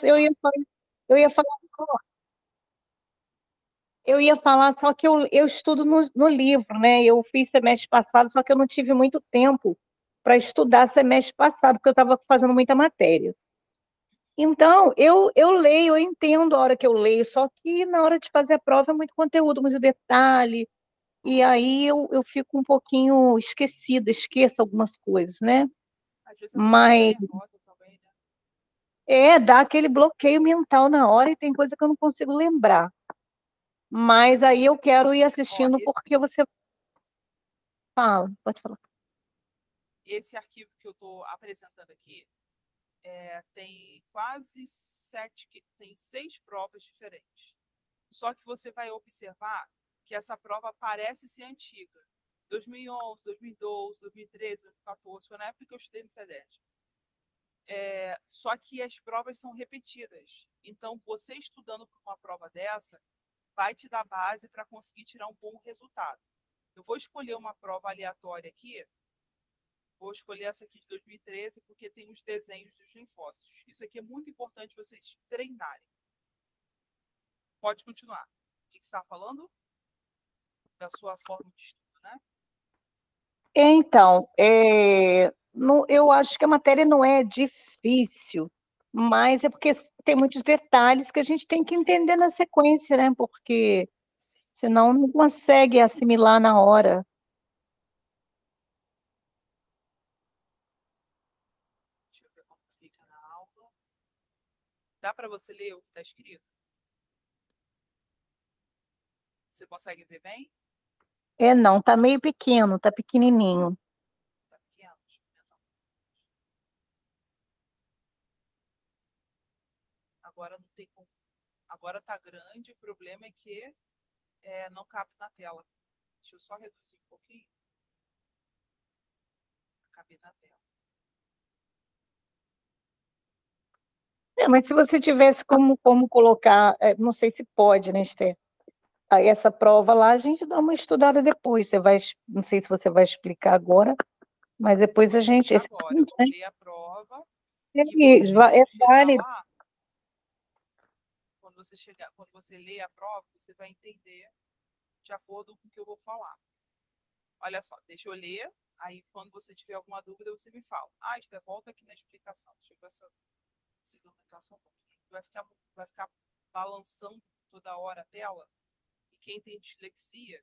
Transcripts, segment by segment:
eu ia falar, eu ia falar, só que eu estudo no livro, né? Eu fiz semestre passado, só que eu não tive muito tempo para estudar semestre passado, porque eu estava fazendo muita matéria. Então, eu leio, eu entendo a hora que eu leio, só que na hora de fazer a prova é muito conteúdo, muito detalhe, e aí eu fico um pouquinho esquecida, esqueço algumas coisas, né? Às vezes a pessoa fica Mas nervosa também, né? dá aquele bloqueio mental na hora e tem coisa que eu não consigo lembrar. Mas aí eu quero ir Ó, assistindo porque você fala, pode falar. esse arquivo que eu estou apresentando aqui tem quase tem 6 provas diferentes. Só que você vai observar que essa prova parece ser antiga. 2011, 2012, 2013, 2014, foi na época que eu estudei no CEDES. Só que as provas são repetidas. Então, você estudando para uma prova dessa, vai te dar base para conseguir tirar um bom resultado. Eu vou escolher uma prova aleatória aqui. Vou escolher essa aqui de 2013 porque tem os desenhos dos linfócitos. Isso aqui é muito importante vocês treinarem. Pode continuar. O que você está falando? Da sua forma de estudo, né? Então, eu acho que a matéria não é difícil, mas é porque tem muitos detalhes que a gente tem que entender na sequência, né? Porque Sim. senão não consegue assimilar na hora. Deixa eu ver como fica na aula. Dá para você ler o que está escrito? Você consegue ver bem? Não, tá meio pequeno, tá pequenininho. Está pequeno? Deixa eu ver, então. Agora não tem como. Agora está grande, o problema é que não cabe na tela. Deixa eu só reduzir um pouquinho para caber na tela. Mas se você tivesse como colocar, não sei se pode, né, Esther? Aí essa prova lá, a gente dá uma estudada depois. Não sei se você vai explicar agora, mas depois Vou a gente, explicar esse agora. Eu assunto, vou né? ler a prova É, e você, é quando chegar válido. lá, quando você lê a prova, você vai entender de acordo com o que eu vou falar. Olha só, deixa eu ler, aí quando você tiver alguma dúvida, você me fala. Ah, Esther, volta aqui na explicação. Deixa eu ver se eu consigo aumentar só um pouquinho. Vai ficar balançando toda hora a tela. E quem tem dislexia,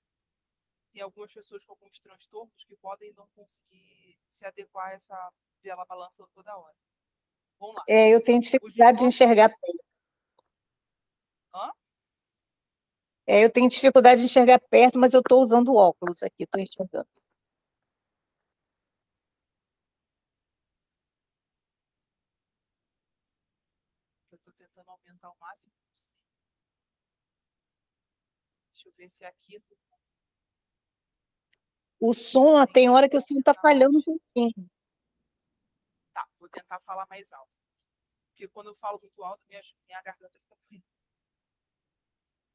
tem algumas pessoas com alguns transtornos que podem não conseguir se adequar a essa tela balançando toda hora. Vamos lá. Eu tenho Os dificuldade de linfócitos. enxergar perto. Hã? Eu tenho dificuldade de enxergar perto, mas eu estou usando óculos aqui, estou enxergando. Eu estou tentando aumentar o máximo possível. Deixa eu ver se aqui O som, tem tem hora como que o som está aumentar falhando um mais. pouquinho. Tá, vou tentar falar mais alto. Porque quando eu falo muito alto, minha garganta fica doendo.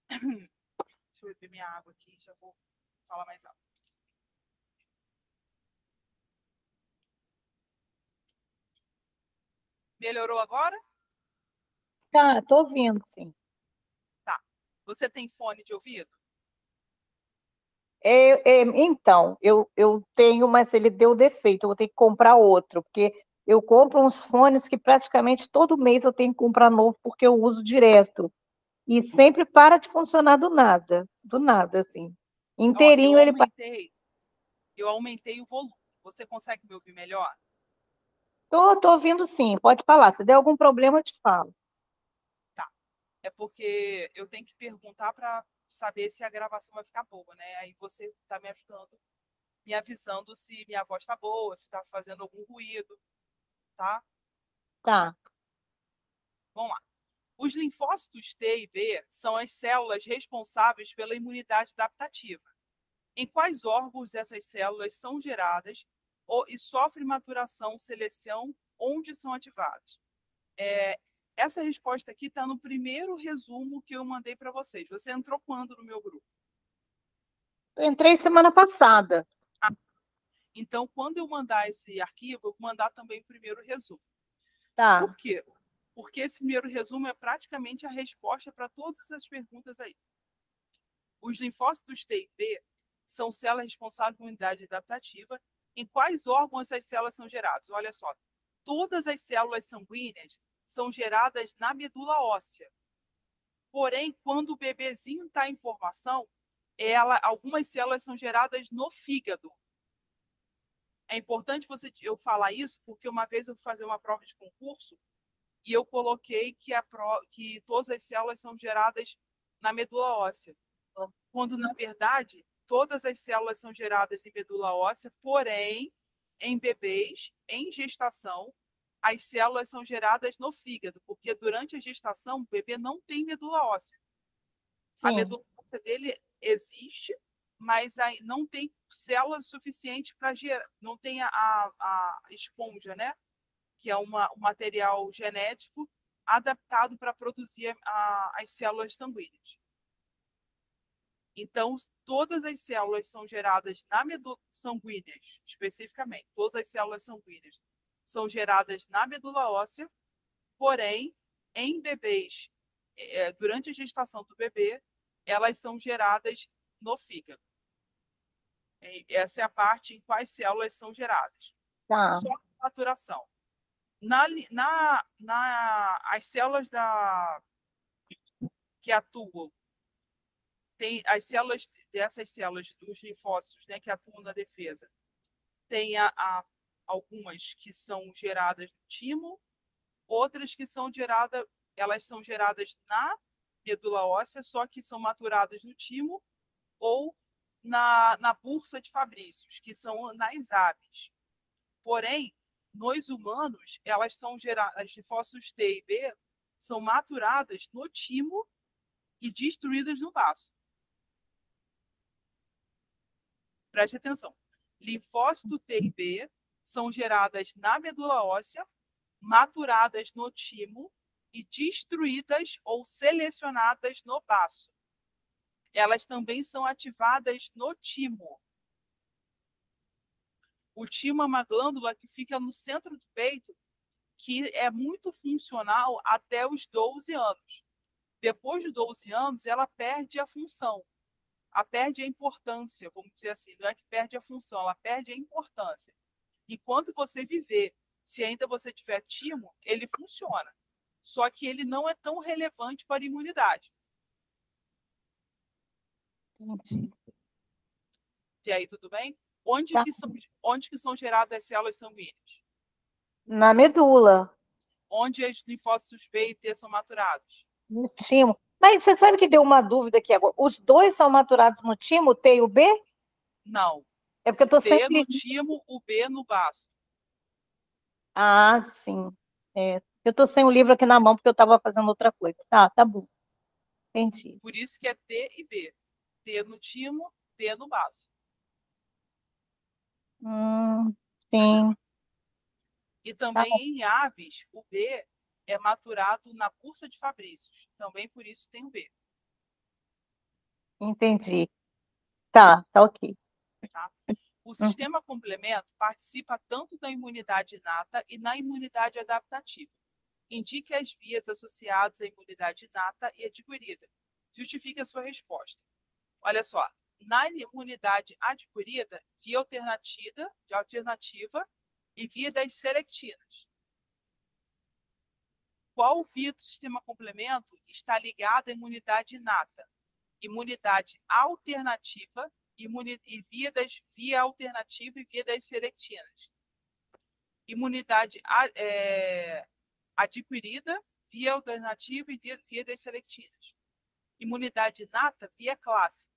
Deixa eu beber minha água aqui, já vou falar mais alto. Melhorou agora? Tá, estou ouvindo, sim. Tá. Você tem fone de ouvido? Então, eu tenho, mas ele deu defeito, eu vou ter que comprar outro, porque eu compro uns fones que praticamente todo mês eu tenho que comprar novo, porque eu uso direto. E sempre para de funcionar do nada, assim. Ó, Inteirinho ele para. eu aumentei o volume. Você consegue me ouvir melhor? Tô ouvindo sim, pode falar. Se der algum problema, eu te falo. Tá. É porque eu tenho que perguntar para saber se a gravação vai ficar boa, né? Aí você está me ajudando, me avisando se minha voz está boa, se está fazendo algum ruído, tá? Tá. Vamos lá. Os linfócitos T e B são as células responsáveis pela imunidade adaptativa. Em quais órgãos essas células são geradas e sofrem maturação, seleção, onde são ativadas? É, essa resposta aqui está no primeiro resumo que eu mandei para vocês. Você entrou quando no meu grupo? Eu entrei semana passada. Ah, então, quando eu mandar esse arquivo, eu vou mandar também o primeiro resumo. Tá. Por quê? porque esse primeiro resumo é praticamente a resposta para todas as perguntas aí. Os linfócitos T e B são células responsáveis por unidade adaptativa. Em quais órgãos essas células são geradas? Olha só, todas as células sanguíneas são geradas na medula óssea. Porém, quando o bebezinho está em formação, algumas células são geradas no fígado. É importante eu falar isso, porque uma vez eu fui fazer uma prova de concurso e eu coloquei que todas as células são geradas na medula óssea, quando, na verdade, todas as células são geradas em medula óssea, porém, em bebês, em gestação, as células são geradas no fígado, porque durante a gestação o bebê não tem medula óssea. A medula óssea dele existe, mas aí não tem células suficientes para gerar, não tem a esponja, né? Que é um material genético adaptado para produzir as células sanguíneas. Então, todas as células são geradas na medula sanguíneas, especificamente, todas as células sanguíneas são geradas na medula óssea, porém, em bebês, durante a gestação do bebê, elas são geradas no fígado. Essa é a parte em quais células são geradas. Tá. Só a maturação. As células que atuam, tem as células dessas células dos linfócitos, né, que atuam na defesa, tem algumas que são geradas no timo, outras que elas são geradas na medula óssea, só que são maturadas no timo ou na bursa de Fabrícios, que são nas aves. Porém, nos humanos, elas são geradas, as linfócitos T e B são maturadas no timo e destruídas no baço. Preste atenção. Linfócito T e B são geradas na medula óssea, maturadas no timo e destruídas ou selecionadas no baço. Elas também são ativadas no timo. O timo é uma glândula que fica no centro do peito, que é muito funcional até os 12 anos. Depois de 12 anos, ela perde a função, perde a importância, vamos dizer assim. Não é que perde a função, ela perde a importância. Enquanto você viver, se ainda você tiver timo, ele funciona. Só que ele não é tão relevante para a imunidade. Entendi. E aí, tudo bem? Onde que são geradas as células sanguíneas? Na medula. Onde os linfócitos B e T são maturados? No timo. Mas você sabe que deu uma dúvida aqui agora. Os dois são maturados no timo, o T e o B? Não. É porque eu O tô T sempre. no timo, o B no baço. Ah, sim. Eu tô sem o livro aqui na mão porque eu estava fazendo outra coisa. Tá bom. Entendi. Por isso que é T e B. T no timo, B no baço. Sim. E Tá, também em aves, o B é maturado na bursa de Fabrícios. Também por isso tem o B. entendi. Tá ok. Tá? O sistema complemento participa tanto da imunidade inata e na imunidade adaptativa. Indique as vias associadas à imunidade inata e adquirida. Justifique a sua resposta. Olha só, na imunidade adquirida, via alternativa e via das selectinas. Qual via do sistema complemento está ligada à imunidade inata? Imunidade alternativa e via alternativa e via das selectinas. Imunidade adquirida, via alternativa e via das selectinas. Imunidade inata, via clássica.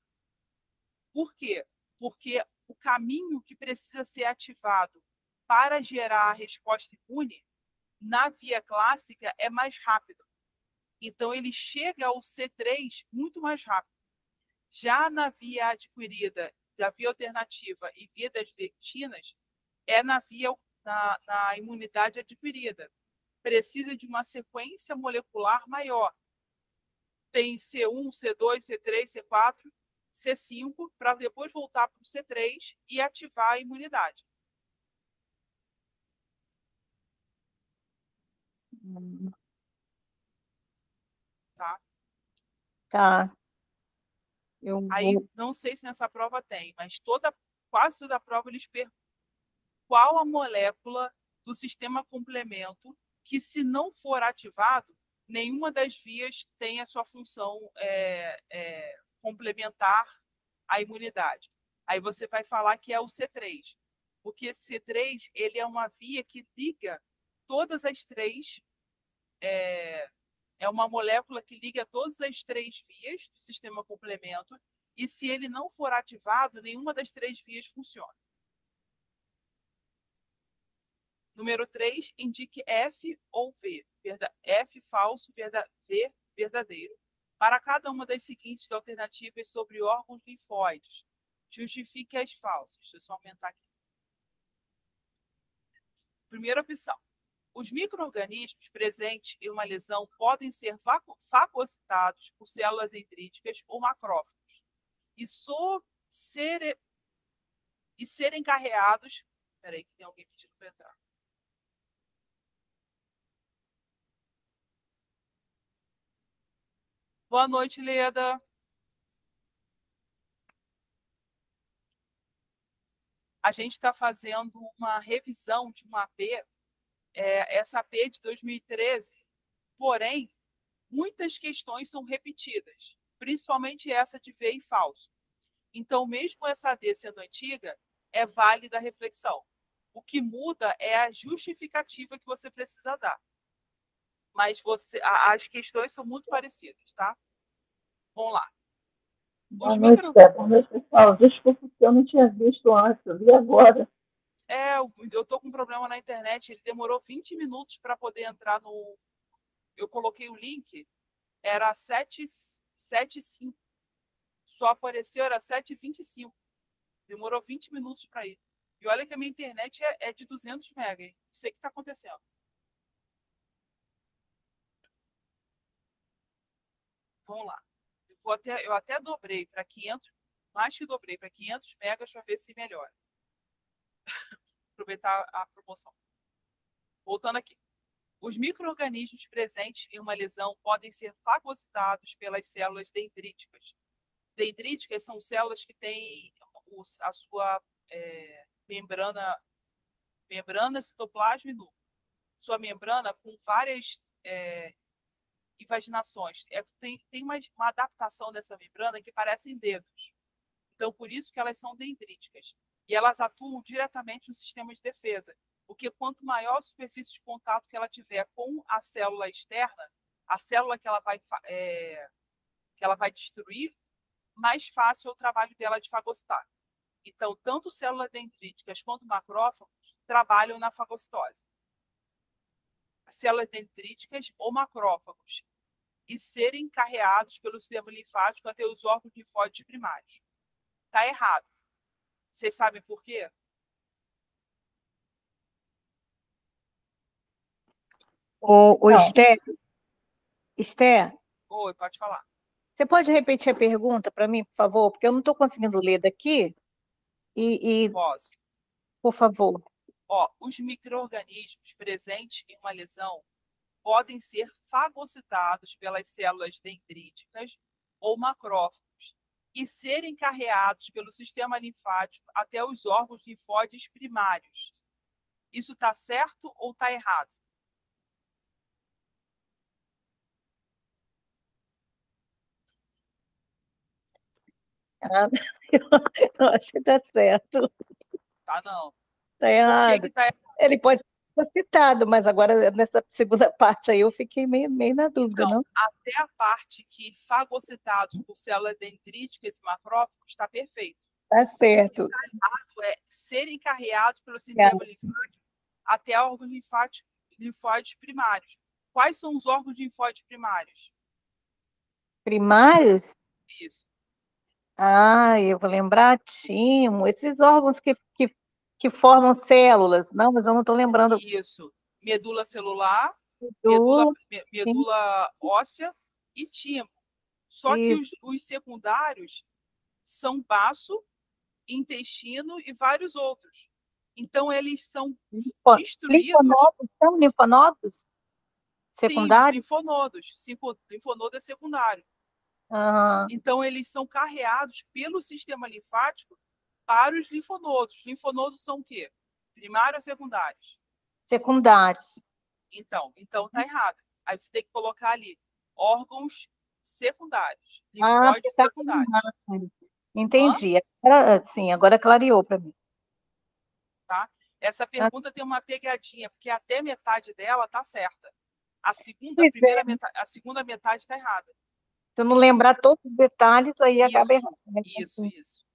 Por quê? Porque o caminho que precisa ser ativado para gerar a resposta imune na via clássica é mais rápido. Então, ele chega ao C3 muito mais rápido. Já na via adquirida, da via alternativa e via das lectinas, é na imunidade adquirida. Precisa de uma sequência molecular maior. Tem C1, C2, C3, C4, C5, para depois voltar para o C3 e ativar a imunidade. tá? Tá. Eu Aí, vou. não sei se nessa prova tem, mas quase toda a prova eles perguntam qual a molécula do sistema complemento que, se não for ativado, nenhuma das vias tem a sua função complementar à imunidade. Aí você vai falar que é o C3, porque esse C3 ele é uma via que liga todas as três, é uma molécula que liga todas as três vias do sistema complemento, e se ele não for ativado, nenhuma das três vias funciona. Número 3, indique F ou V. F falso, V verdadeiro. Para cada uma das seguintes alternativas sobre órgãos linfóides, justifique as falsas. Deixa eu só aumentar aqui. Primeira opção. Os micro-organismos presentes em uma lesão podem ser fagocitados por células dendríticas ou macrófagos e serem carreados. Espera aí, que tem alguém pedindo para entrar. Boa noite, Leda. A gente está fazendo uma revisão de uma AP, essa AP de 2013, porém, muitas questões são repetidas, principalmente essa de V e falso. Então, mesmo essa AD sendo antiga, é válida a reflexão. O que muda é a justificativa que você precisa dar. Mas as questões são muito parecidas, tá? Vamos lá. Boa noite, boa noite, pessoal. Desculpa que eu não tinha visto antes, eu vi agora. Eu estou com um problema na internet, ele demorou 20 minutos para poder entrar no... Eu coloquei o link, era 7h05. Só apareceu, era 7h25. Demorou 20 minutos para ir. E olha que a minha internet é de 200 MB, hein? Não sei o que está acontecendo. Vamos lá. Eu até dobrei para 500, mais que dobrei para 500 megas para ver se melhora. Aproveitar a promoção. Voltando aqui. Os micro-organismos presentes em uma lesão podem ser fagocitados pelas células dendríticas. Dendríticas são células que têm a sua membrana citoplasma e núcleo. Sua membrana com várias invaginações. Tem uma adaptação dessa membrana que parecem dedos. Então, por isso que elas são dendríticas. E elas atuam diretamente no sistema de defesa. Porque quanto maior a superfície de contato que ela tiver com a célula externa, a célula que ela vai destruir, mais fácil é o trabalho dela de fagocitar. Então, tanto células dendríticas quanto macrófagos trabalham na fagocitose. Células dendríticas ou macrófagos e serem carreados pelo sistema linfático até os órgãos linfóides primários. Está errado. Vocês sabem por quê? Esther, Oi, pode falar. você pode repetir a pergunta para mim, por favor? Porque eu não estou conseguindo ler daqui. Posso. Por favor. Os micro-organismos presentes em uma lesão podem ser fagocitados pelas células dendríticas ou macrófagos e serem carreados pelo sistema linfático até os órgãos linfóides primários. Isso está certo ou está errado? Eu acho que está certo. Tá, não. Está errado. Por que tá errado? Ele pode ser citado, mas agora nessa segunda parte aí eu fiquei meio na dúvida, Então, não? até a parte que fagocitados por células dendríticas e macrófagos está perfeito. Está certo. O que está errado é serem carreados pelo sistema linfático até órgãos linfóides primários. Quais são os órgãos linfóides primários? Primários? Isso. Eu vou lembrar, timo, esses órgãos que formam células. Não, mas eu não estou lembrando. Isso. Medula celular, Medula medula óssea e timo. Só que os secundários são baço, intestino e vários outros. Então, eles são destruídos. Linfonodos? São linfonodos? Sim, os Secundário? linfonodos. Linfonodo é secundário. Ah, Então, eles são carreados pelo sistema linfático para os linfonodos. Linfonodos são o quê? Primários ou secundários? secundários. Então tá errado. Aí você tem que colocar ali órgãos secundários, Ah, linfóides porque tá secundários. Hã? entendi. Agora, sim, agora clareou para mim. Tá? Essa Ah, pergunta tem uma pegadinha, porque até metade dela tá certa. A pois primeira é, metade, a segunda metade está errada. se eu não lembrar todos os detalhes, aí acaba Isso, errado, né? isso, isso.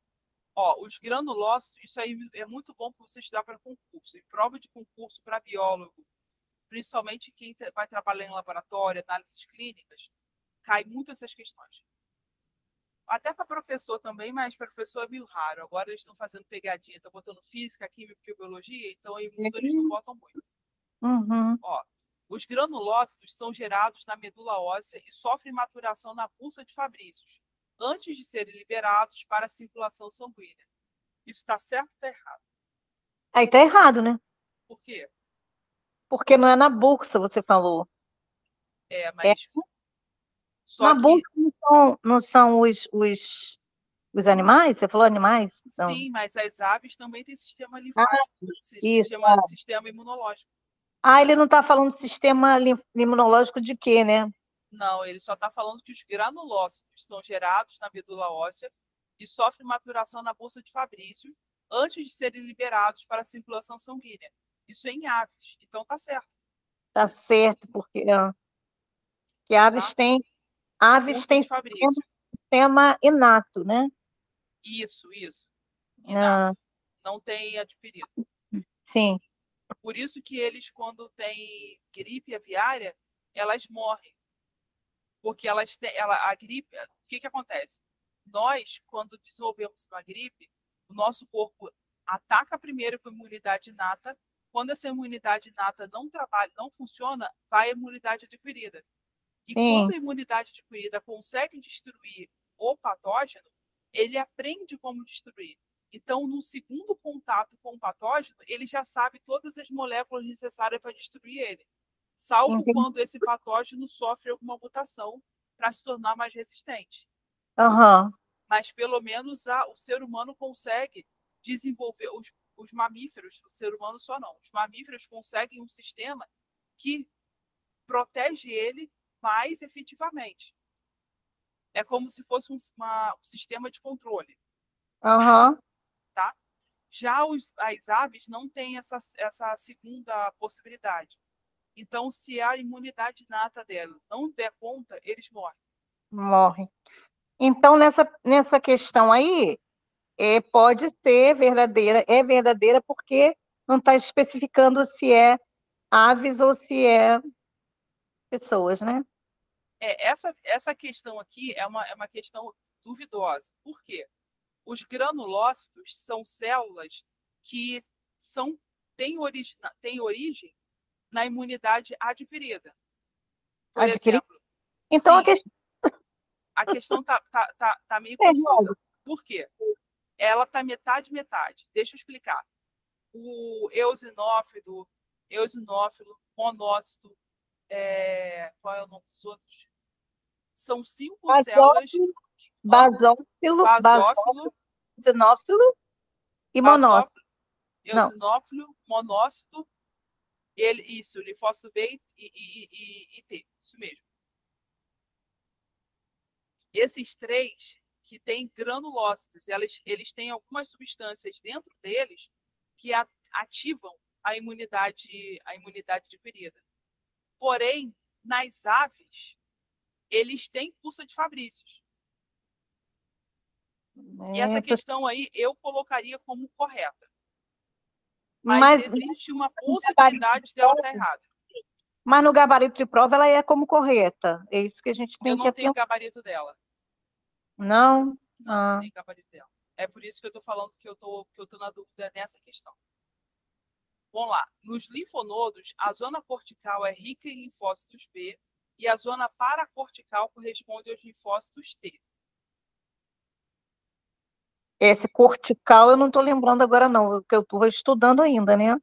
Ó, os granulócitos, isso aí é muito bom para você estudar para concurso. Em prova de concurso para biólogo, principalmente quem vai trabalhar em laboratório, análises clínicas, cai muito essas questões. Até para professor também, mas para professor é meio raro. Agora eles estão fazendo pegadinha, estão botando física, química e biologia, então em mundo eles não botam muito. Uhum. Ó, os granulócitos são gerados na medula óssea e sofrem maturação na pulsa de Fabrícios, antes de serem liberados para a circulação sanguínea. Isso está certo ou está errado? Aí tá errado, né? Por quê? Porque não é na bolsa, você falou. É, É, mas só na que bolsa não são os animais? Você falou animais? Não. sim, mas as aves também têm sistema Ah, linfático, isso. sistema imunológico. Ah, ele não está falando de sistema imunológico de quê, né? Não, ele só está falando que os granulócitos são gerados na medula óssea e sofrem maturação na bolsa de Fabrício antes de serem liberados para a circulação sanguínea. Isso é em aves, então tá certo, Tá certo, porque que tá? aves Bolsa têm de Fabrício. sistema inato, né? Isso, inato. Ah, Não tem adquirido. sim, Por isso que eles, quando têm gripe aviária, elas morrem. Porque a gripe, o que acontece? Nós, quando desenvolvemos uma gripe, o nosso corpo ataca primeiro com a imunidade inata. Quando essa imunidade inata não trabalha, não funciona, vai a imunidade adquirida. E quando sim. a imunidade adquirida consegue destruir o patógeno, ele aprende como destruir. Então, no segundo contato com o patógeno, ele já sabe todas as moléculas necessárias para destruir ele, salvo Entendi. quando esse patógeno sofre alguma mutação para se tornar mais resistente. Aham. Mas, pelo menos, o ser humano consegue desenvolver, os mamíferos, o ser humano só não, os mamíferos conseguem um sistema que protege ele mais efetivamente. É como se fosse um sistema de controle, Aham. tá? Já as aves não têm essa segunda possibilidade. Então, se a imunidade inata dela não der conta, eles morrem. Morre. Então, nessa questão aí, pode ser verdadeira, é verdadeira porque não está especificando se é aves ou se é pessoas, né? Essa questão aqui é uma questão duvidosa. Por quê? Os granulócitos são células que são, têm origem na imunidade adquirida. Por Adquirir. exemplo, Então, a sim, questão a questão tá meio é confusa. errada. Por quê? Ela tá metade, metade. Deixa eu explicar. O eosinófilo, monócito, qual é o nome dos outros? São 5 células, Basófilo, ó, basófilo, basófilo, xenófilo e monófilo. basófilo, Não, eosinófilo, monócito, isso, linfócito B e T, isso mesmo. Esses três que têm granulócitos, eles têm algumas substâncias dentro deles que ativam a imunidade adquirida. Porém, nas aves, eles têm pulsa de Fabrícios. E essa tô- questão aí eu colocaria como correta. Mas mas, existe uma no gabarito de possibilidade dela estar prova, errada. mas no gabarito de prova ela é como correta. É isso que a gente Eu tem que não tenho atentar. gabarito dela. Não? Não Ah, tenho gabarito dela. É por isso que eu estou falando que eu tô na dúvida nessa questão. Vamos lá. Nos linfonodos, a zona cortical é rica em linfócitos B e a zona paracortical corresponde aos linfócitos T. esse cortical eu não estou lembrando agora, não, porque eu estou estudando ainda, né?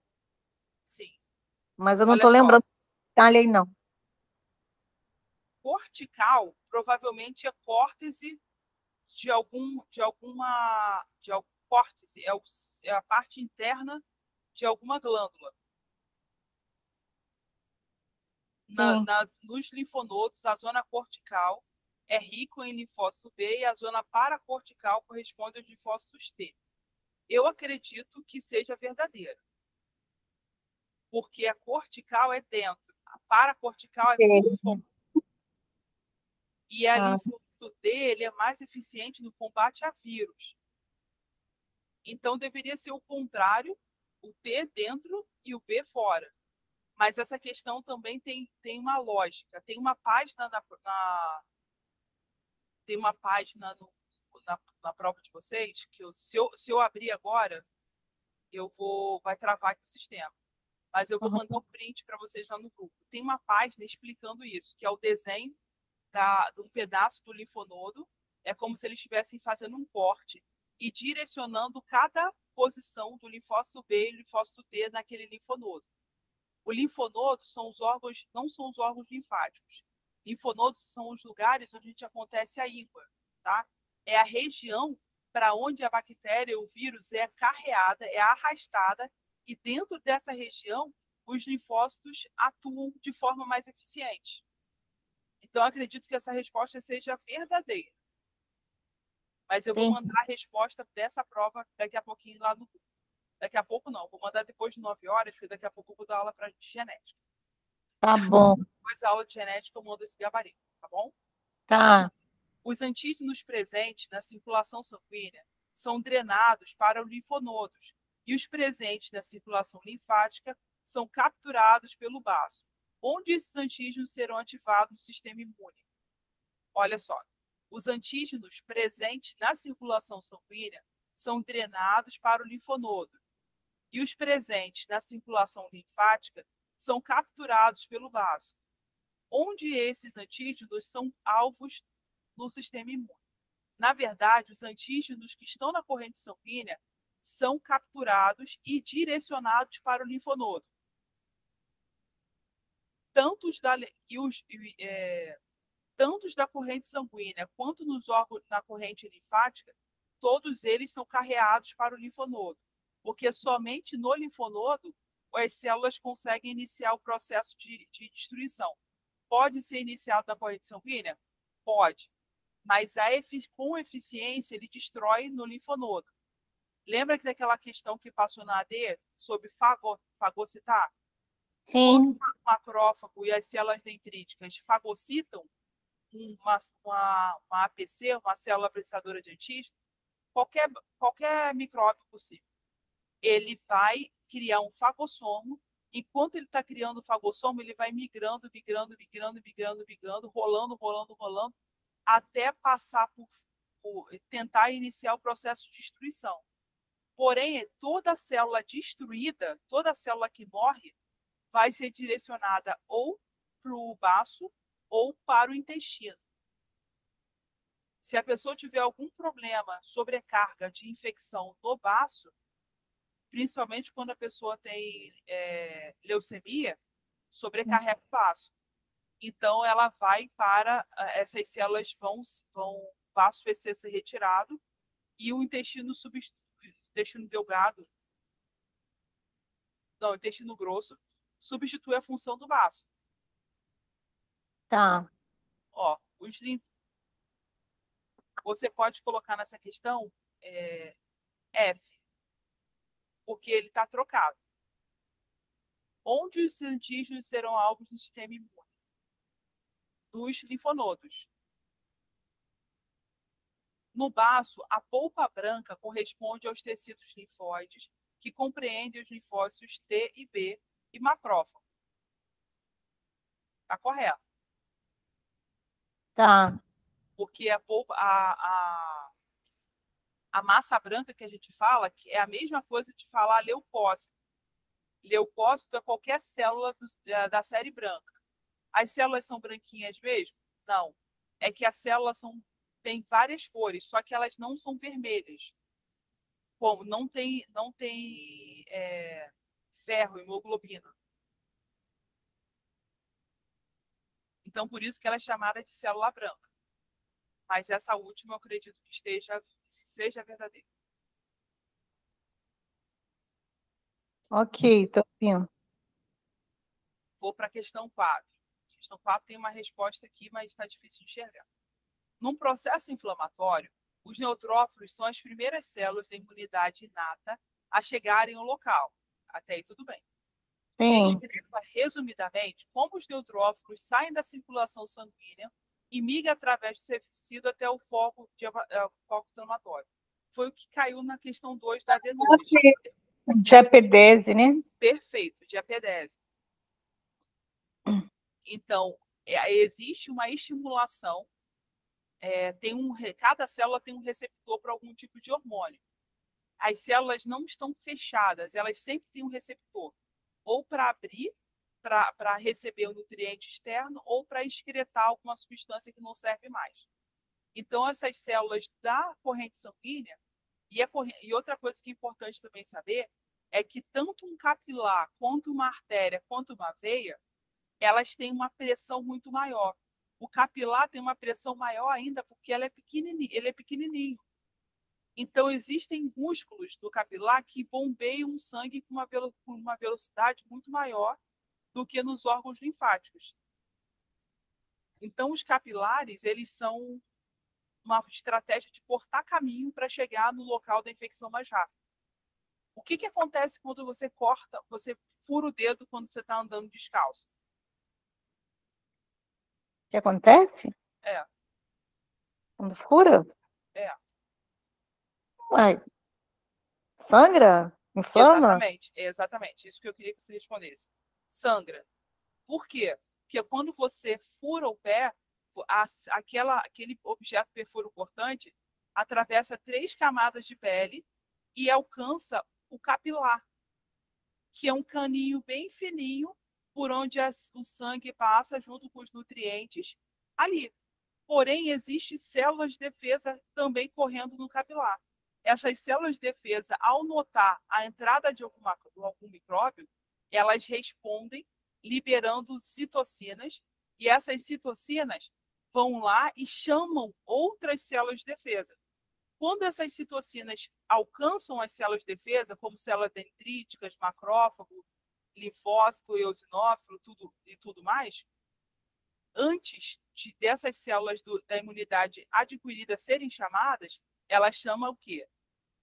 Sim. Mas eu não Olha estou só. lembrando do detalhe aí, não. cortical provavelmente é córtese córtese, é a parte interna de alguma glândula. Nos linfonodos, a zona cortical é rico em linfócito B e a zona paracortical corresponde aos linfócitos T. Eu acredito que seja verdadeiro, porque a cortical é dentro, a paracortical é por fora. E a linfócito D ele é mais eficiente no combate a vírus. Então, deveria ser o contrário, o T dentro e o B fora. Mas essa questão também tem uma lógica. Tem uma página na prova de vocês que se eu abrir agora, vai travar aqui o sistema. Mas eu vou mandar um print para vocês lá no grupo. Tem uma página explicando isso, que é o desenho de um pedaço do linfonodo. É como se eles estivessem fazendo um corte e direcionando cada posição do linfócito B e linfócito T naquele linfonodo. O linfonodo não são os órgãos linfáticos. Linfonodos são os lugares onde acontece a íngua, tá? É a região para onde a bactéria, o vírus é carreada, é arrastada, e dentro dessa região os linfócitos atuam de forma mais eficiente. Então, acredito que essa resposta seja verdadeira. Mas eu vou mandar a resposta dessa prova daqui a pouquinho lá no grupo. Daqui a pouco não, vou mandar depois de 9 horas, porque daqui a pouco eu vou dar aula de genética. Tá bom. Depois da aula de genética eu mando esse gabarito, tá bom? Tá. Os antígenos presentes na circulação sanguínea são drenados para os linfonodos e os presentes na circulação linfática são capturados pelo baço, onde esses antígenos serão ativados no sistema imune. Olha só, os antígenos presentes na circulação sanguínea são drenados para o linfonodo e os presentes na circulação linfática são capturados pelo baço, onde esses antígenos são alvos no sistema imune. Na verdade, os antígenos que estão na corrente sanguínea são capturados e direcionados para o linfonodo. Tanto da corrente sanguínea quanto nos órgãos na corrente linfática, todos eles são carreados para o linfonodo, porque somente no linfonodo as células conseguem iniciar o processo de destruição. Pode ser iniciado na corrente sanguínea? Pode, mas com eficiência ele destrói no linfonodo. Lembra daquela questão que passou na AD sobre fagocitar? Sim. Quando o macrófago e as células dendríticas fagocitam uma APC, uma célula apressadora de antígeno, qualquer micróbio possível, ele vai criar um fagossomo. Enquanto ele está criando o fagossomo, ele vai migrando, rolando, até passar por tentar iniciar o processo de destruição. Porém, toda célula destruída, toda célula que morre, vai ser direcionada ou para o baço ou para o intestino. Se a pessoa tiver algum problema, sobrecarga de infecção no baço, principalmente quando a pessoa tem leucemia, sobrecarrega o baço. Então, ela vai essas células o baço vai ser retirado e o intestino delgado, não, o intestino grosso, substitui a função do baço. Tá. Ó, você pode colocar nessa questão F, porque ele está trocado. Onde os antígenos serão alvos do sistema imune? Dos linfonodos. No baço, a polpa branca corresponde aos tecidos linfóides, que compreendem os linfócitos T e B e macrófago. Está correto. Tá. Porque a massa branca que a gente fala que é a mesma coisa de falar leucócito. Leucócito é qualquer célula da série branca. As células são branquinhas mesmo? Não. É que as células têm várias cores, só que elas não são vermelhas. Como não tem ferro, hemoglobina. Então, por isso que ela é chamada de célula branca. Mas essa última, eu acredito que seja verdadeira. Ok, tô ouvindo. Vou para a questão 4. A questão 4 tem uma resposta aqui, mas está difícil de enxergar. Num processo inflamatório, os neutrófilos são as primeiras células da imunidade inata a chegarem ao local. Até aí tudo bem. Sim. Descreva resumidamente como os neutrófilos saem da circulação sanguínea e migram através do tecido até o foco inflamatório. Foi o que caiu na questão 2 da D2. Diapedese, né? Perfeito, diapedese. Então, existe uma estimulação, cada célula tem um receptor para algum tipo de hormônio. As células não estão fechadas, elas sempre têm um receptor, ou para abrir, para receber o nutriente externo, ou para excretar alguma substância que não serve mais. Então, essas células da corrente sanguínea, e outra coisa que é importante também saber, é que tanto um capilar, quanto uma artéria, quanto uma veia, elas têm uma pressão muito maior. O capilar tem uma pressão maior ainda porque ele é pequenininho. Então, existem músculos do capilar que bombeiam o sangue com uma velocidade muito maior do que nos órgãos linfáticos. Então, os capilares, eles são uma estratégia de cortar caminho para chegar no local da infecção mais rápido. O que acontece quando você fura o dedo quando você está andando descalço? O que acontece? É, Quando fura? é. Uai, sangra? Inflama? Exatamente. Isso que eu queria que você respondesse. Sangra. Por quê? Porque quando você fura o pé, aquele objeto perfuro cortante atravessa 3 camadas de pele e alcança o capilar, que é um caninho bem fininho por onde o sangue passa junto com os nutrientes ali. Porém, existem células de defesa também correndo no capilar. Essas células de defesa, ao notar a entrada de algum micróbio, elas respondem liberando citocinas, e essas citocinas vão lá e chamam outras células de defesa. Quando essas citocinas alcançam as células de defesa, como células dendríticas, macrófago, linfócito, eosinófilo, tudo mais, antes dessas células da imunidade adquirida serem chamadas, elas chamam o quê?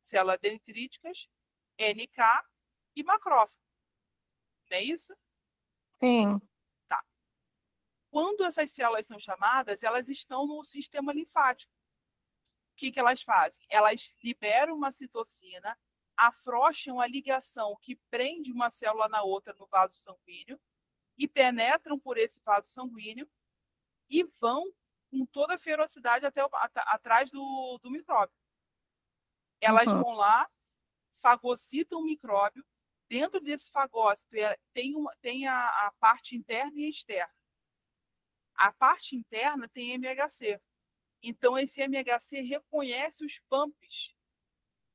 Células dendríticas, NK e macrófago. Não é isso? Sim. Tá. Quando essas células são chamadas, elas estão no sistema linfático. O que elas fazem? Elas liberam uma citocina, afrouxam a ligação que prende uma célula na outra no vaso sanguíneo e penetram por esse vaso sanguíneo e vão com toda a ferocidade atrás do micróbio. Elas Uhum. vão lá, fagocitam o micróbio. Dentro desse fagócito tem a parte interna e externa. A parte interna tem MHC. Então, esse MHC reconhece os pumps,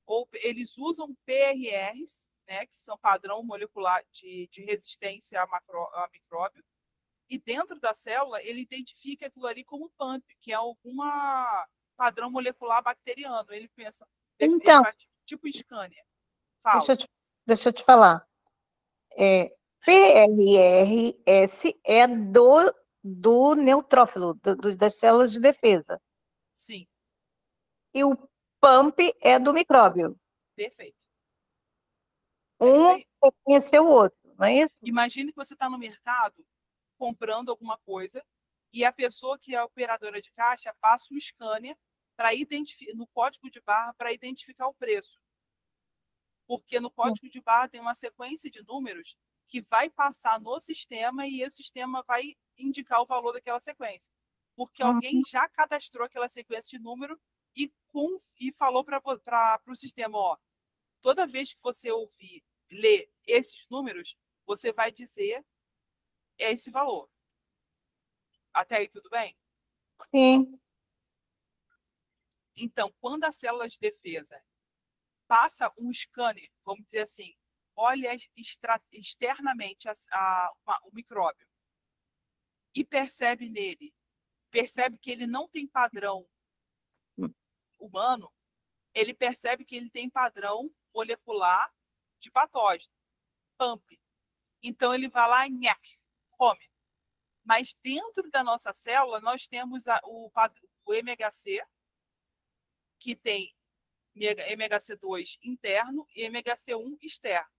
ou eles usam PRRs, né, que são padrão molecular de resistência a micróbio, e dentro da célula ele identifica aquilo ali como pump, que é alguma padrão molecular bacteriano. Ele pensa, ele Então, faz tipo Scania. Fala. deixa eu te, deixa eu te falar. PRRS é do neutrófilo, das células de defesa. Sim, E o PAMP é do micróbio. perfeito. É isso Um aí. reconheceu o outro, não é isso? Imagine que você está no mercado comprando alguma coisa e a pessoa que é a operadora de caixa passa o scanner para identificar no código de barra para identificar o preço. Porque no código de barra tem uma sequência de números que vai passar no sistema e esse sistema vai indicar o valor daquela sequência. Porque alguém Uhum. já cadastrou aquela sequência de número e falou para o sistema, ó, toda vez que você ler esses números, você vai dizer esse valor. Até aí tudo bem? Sim. Então, quando a célula de defesa passa um scanner, vamos dizer assim, olha externamente o micróbio e percebe nele, percebe que ele não tem padrão humano, ele percebe que ele tem padrão molecular de patógeno, PAMP. Então, ele vai lá e come. Mas dentro da nossa célula, nós temos o MHC, que tem MHC2 interno e MHC1 externo.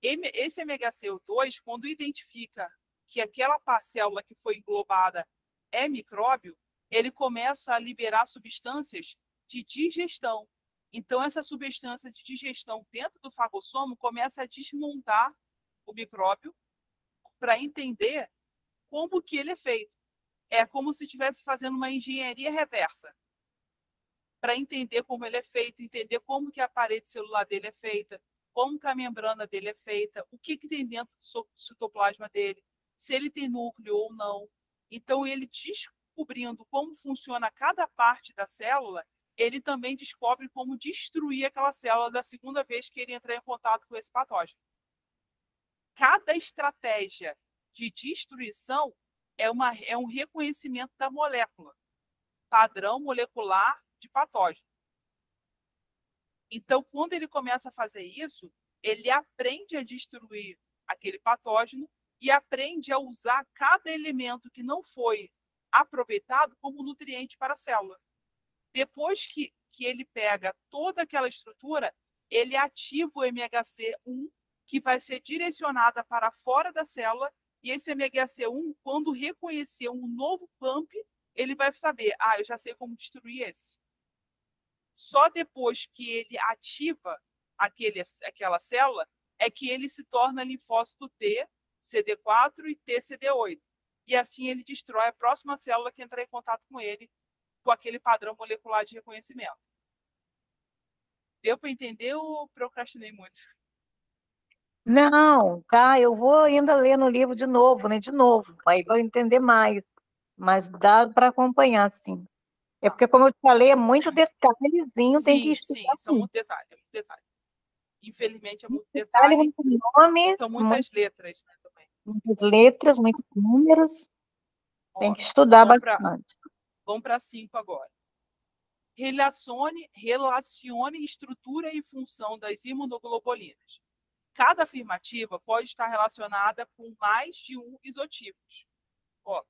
Esse MHC2, quando identifica que aquela célula que foi englobada é micróbio, ele começa a liberar substâncias de digestão. Então, essa substância de digestão dentro do fagossomo começa a desmontar o micróbio para entender como que ele é feito. É como se estivesse fazendo uma engenharia reversa para entender como ele é feito, entender como que a parede celular dele é feita, como que a membrana dele é feita, o que tem dentro do citoplasma dele, se ele tem núcleo ou não. Então, ele descobrindo como funciona cada parte da célula, ele também descobre como destruir aquela célula da segunda vez que ele entrar em contato com esse patógeno. Cada estratégia de destruição é um reconhecimento da molécula, padrão molecular de patógeno. Então, quando ele começa a fazer isso, ele aprende a destruir aquele patógeno e aprende a usar cada elemento que não foi aproveitado como nutriente para a célula. Depois que ele pega toda aquela estrutura, ele ativa o MHC1, que vai ser direcionada para fora da célula, e esse MHC1, quando reconhecer um novo PAMP, ele vai saber, eu já sei como destruir esse. Só depois que ele ativa aquela célula é que ele se torna linfócito T, CD4 e TCD8. E assim ele destrói a próxima célula que entrar em contato com ele, com aquele padrão molecular de reconhecimento. Deu para entender ou procrastinei muito? Não, tá, eu vou ainda ler no livro de novo, né? De novo, aí vou entender mais, mas dá para acompanhar, sim. É porque, como eu te falei, é muito detalhezinho, tem que Sim, estudar são muito. muito detalhes, é muito detalhe. Infelizmente, é muito Detalhe, detalhe muito e nome, são muitas letras, né, também. muitas letras, muitos números, tem Ó, que estudar vamos bastante. para 5 agora. Relacione estrutura e função das imunoglobulinas. Cada afirmativa pode estar relacionada com mais de um isotipos. Ó,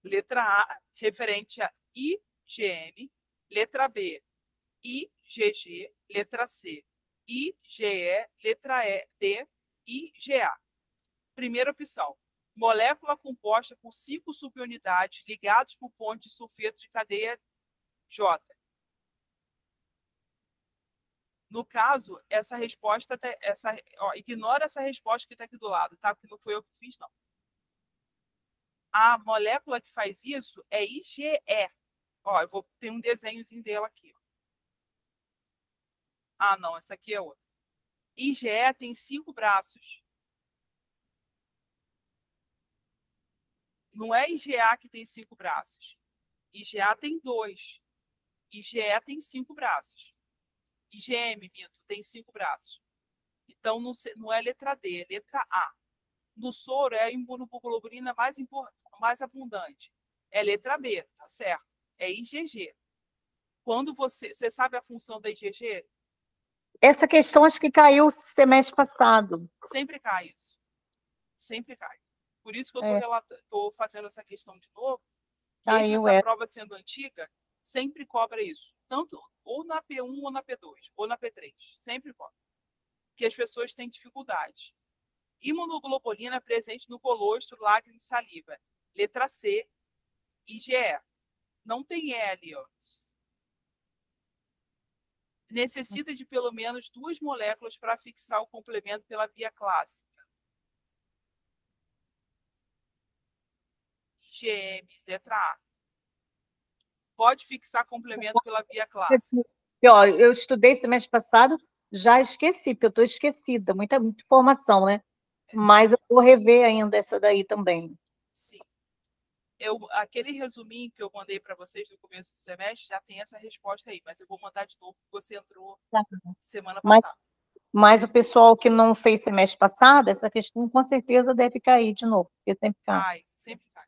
letra A, referente a IgM. Letra B, IgG. Letra C, IgE. Letra D, IgA. Primeira opção. Molécula composta por 5 subunidades ligadas por ponte de sulfeto de cadeia J. No caso, essa resposta, ignora essa resposta que está aqui do lado, tá? Porque não foi eu que fiz, não. A molécula que faz isso é IgE. Ó, ter um desenhozinho dela aqui. Não, essa aqui é outra. IgE tem 5 braços. Não é IgA que tem 5 braços. IgA tem 2. IgE tem 5 braços. IgM, minto, tem 5 braços. Então, não é letra D, é letra A. No soro, é a imunoglobulina mais abundante. É letra B, tá certo? É IgG. Quando você sabe a função da IgG? Essa questão acho que caiu semestre passado. Sempre cai isso. Sempre cai. Por isso que eu É, estou fazendo essa questão de novo. Mesmo caiu, essa prova sendo antiga, sempre cobra isso. Tanto ou na P1 ou na P2, ou na P3. Sempre cobra. Porque as pessoas têm dificuldade. Imunoglobulina presente no colostro, lágrima e saliva. Letra C, IgE. Não tem E ali, ó. Necessita de pelo menos 2 moléculas para fixar o complemento pela via clássica. IgM, letra A. Pode fixar complemento pela via clássica. Ó, eu estudei semestre passado, já esqueci, porque eu estou esquecida, muita informação, né? Mas eu vou rever ainda essa daí também. Sim. Aquele resuminho que eu mandei para vocês no começo do semestre já tem essa resposta aí, mas eu vou mandar de novo porque você entrou Tá. semana Mas, passada. mas o pessoal que não fez semestre passado, essa questão com certeza deve cair de novo, porque sempre cai. Cai, sempre cai.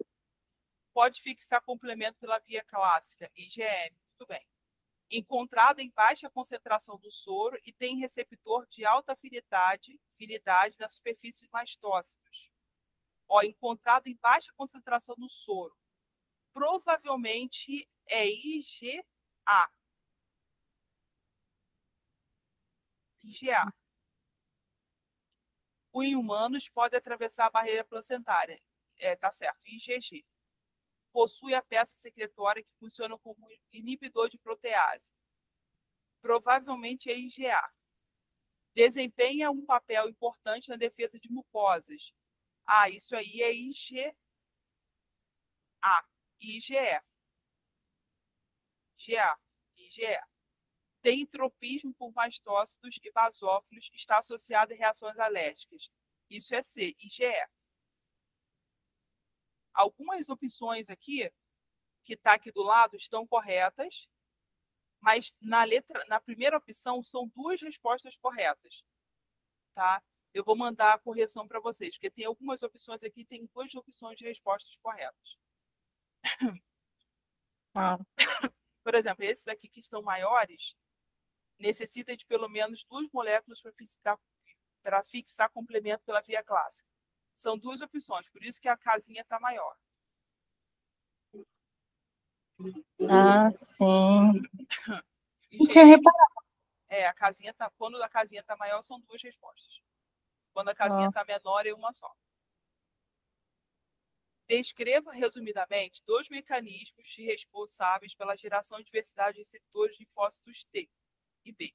pode fixar complemento pela via clássica, IgM, muito bem. Encontrada em baixa concentração do soro e tem receptor de alta afinidade nas superfícies mastócitas. Ó, encontrado em baixa concentração no soro. Provavelmente é IgA. IgA. Em humanos pode atravessar a barreira placentária. Tá certo, IgG. Possui a peça secretória que funciona como inibidor de protease. Provavelmente é IgA. Desempenha um papel importante na defesa de mucosas. Isso aí é IgA. IgE. IgE. Tem tropismo por mastócitos e basófilos, está associado a reações alérgicas. Isso é C, IgE. Algumas opções aqui, que está aqui do lado, estão corretas, mas na primeira opção são 2 respostas corretas. Tá? Eu vou mandar a correção para vocês, porque tem algumas opções aqui, tem 2 opções de respostas corretas. Por exemplo, esses aqui que estão maiores, necessita de pelo menos 2 moléculas para fixar complemento pela via clássica. São 2 opções, por isso que a casinha está maior. Sim. Não tinha reparado. A casinha tá, quando a casinha está maior, são 2 respostas. Quando a casinha está menor, é uma só. Descreva, resumidamente, 2 mecanismos responsáveis pela geração de diversidade de receptores de linfócitos T e B.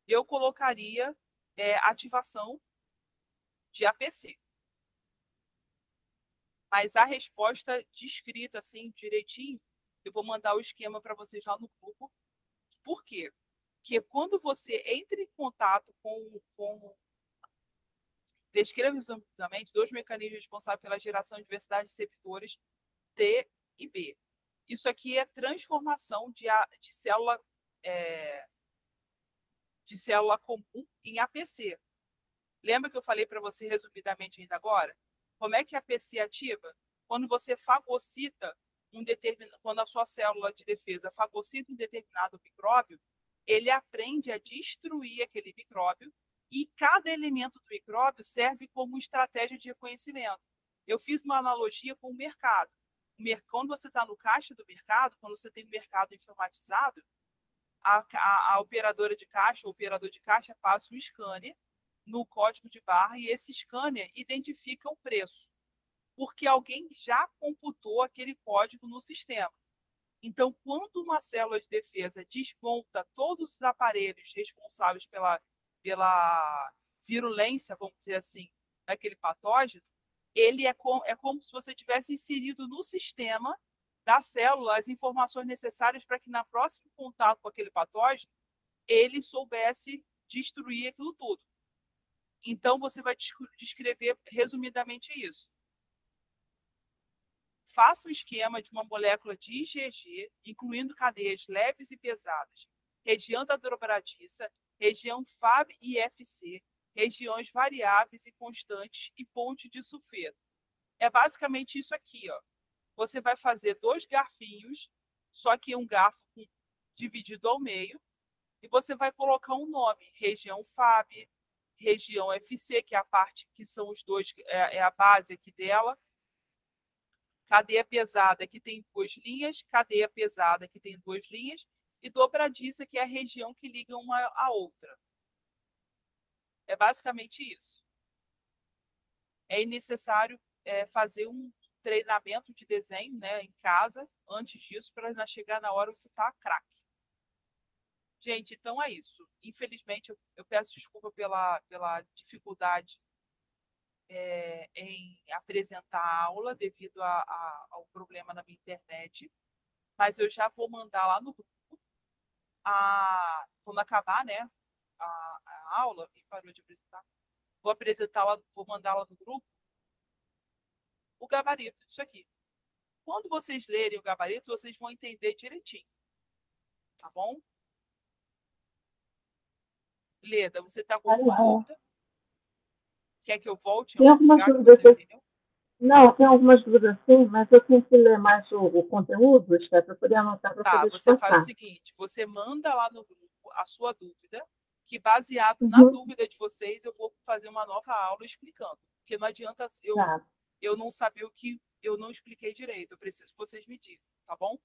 Eu colocaria ativação de APC. Mas a resposta descrita assim, direitinho, eu vou mandar o esquema para vocês lá no grupo. Por quê? Porque quando você entra em contato com descreva resumidamente 2 mecanismos responsáveis pela geração de diversidade de receptores T e B. Isso aqui é transformação de célula comum em APC. Lembra que eu falei para você resumidamente ainda agora? Como é que a APC ativa? Quando você fagocita quando a sua célula de defesa fagocita um determinado micróbio, ele aprende a destruir aquele micróbio e cada elemento do micróbio serve como estratégia de reconhecimento. Eu fiz uma analogia com o mercado. Quando você está no caixa do mercado, quando você tem um mercado informatizado, a operadora de caixa, o operador de caixa passa um scanner no código de barra e esse scanner identifica o preço, porque alguém já computou aquele código no sistema. Então, quando uma célula de defesa desmonta todos os aparelhos responsáveis pela virulência, vamos dizer assim, daquele patógeno, ele é como se você tivesse inserido no sistema da célula as informações necessárias para que, na próximo contato com aquele patógeno, ele soubesse destruir aquilo tudo. Então, você vai descrever resumidamente isso. Faça um esquema de uma molécula de IgG, incluindo cadeias leves e pesadas, região da dobradiça, região Fab e FC, regiões variáveis e constantes e ponte de sulfeto. É basicamente isso aqui, ó. Você vai fazer 2 garfinhos, só que um garfo dividido ao meio, e você vai colocar um nome, região Fab, região FC, que é a parte que são os 2, é a base aqui dela, cadeia pesada, que tem 2 linhas, cadeia pesada, que tem 2 linhas, e dobradiça, que é a região que liga uma à outra. É basicamente isso. É necessário fazer um treinamento de desenho, né, em casa, antes disso, para chegar na hora você estar craque. Gente, então é isso. Infelizmente, eu peço desculpa pela dificuldade em apresentar a aula devido ao problema na minha internet, mas eu já vou mandar lá no grupo, quando acabar, né, a aula, e parou de apresentar, vou mandar lá no grupo o gabarito disso aqui. Quando vocês lerem o gabarito, vocês vão entender direitinho. Tá bom? Leda, você está com alguma dúvida? Quer que eu volte? Tem alguma dúvida? Não, eu tenho algumas dúvidas sim, mas eu tenho que ler mais o conteúdo, Esther, para poder anotar, para Tá, poder te você faz o passar. seguinte, você manda lá no grupo a sua dúvida, que baseado na Uhum, dúvida de vocês, eu vou fazer uma nova aula explicando. Porque não adianta tá. eu não saber o que eu não expliquei direito, eu preciso que vocês me digam, tá bom?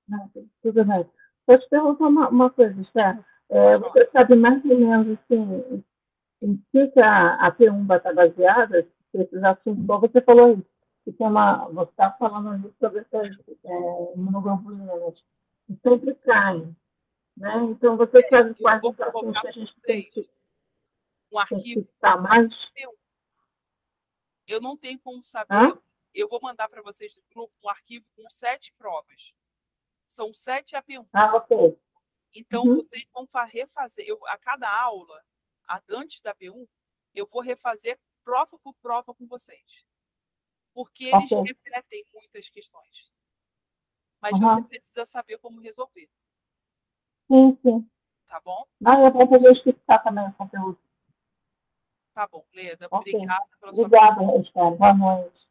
Não, tudo bem. Vou te perguntar uma coisa, Esther. Pode falar. Você sabe mais ou menos assim, em que a P1 vai estar baseada? Se esses assuntos, igual você falou aí, que tem você está falando ali sobre essas imunoglobulinas, que sempre caem, né? Então, você sabe Eu quais vou os assuntos colocar que a para gente vocês um tem que arquivo com estar 7 mais... APU. Eu não tenho como saber, Hã? eu vou mandar para vocês no grupo um arquivo com 7 provas. São 7 AP1. Ah, ok. Então, Uhum. vocês vão refazer, a cada aula, antes da P1, eu vou refazer prova por prova com vocês. Porque eles Ok. repetem muitas questões. Mas você Uhum. precisa saber como resolver, Sim, sim. tá bom? Não, é bom para a gente fixar também o conteúdo. Tá bom, Leda. Ok. Obrigada pela sua Obrigada, participação. Esther. Boa noite.